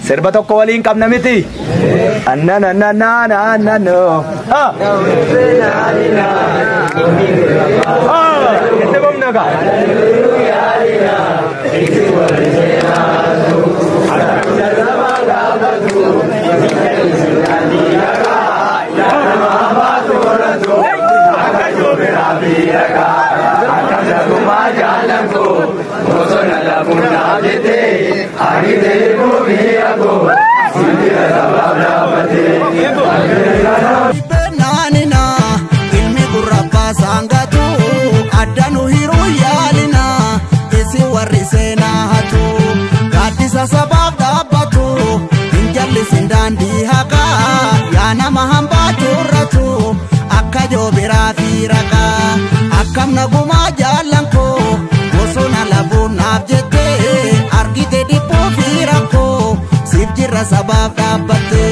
Sirba tokko waliin qabna miti. Annanannananannano. Itti bumna ka. Benanina ilmi gurrabba sangatu adanu hiru yalina isi warri sena hatu gadisa sabab dabatu injalli sindandi haka yana mahamba turratu akka jobira firaka akkam naguma jalanko bosona labun abjete argite dipo firako sibjira sabab dabate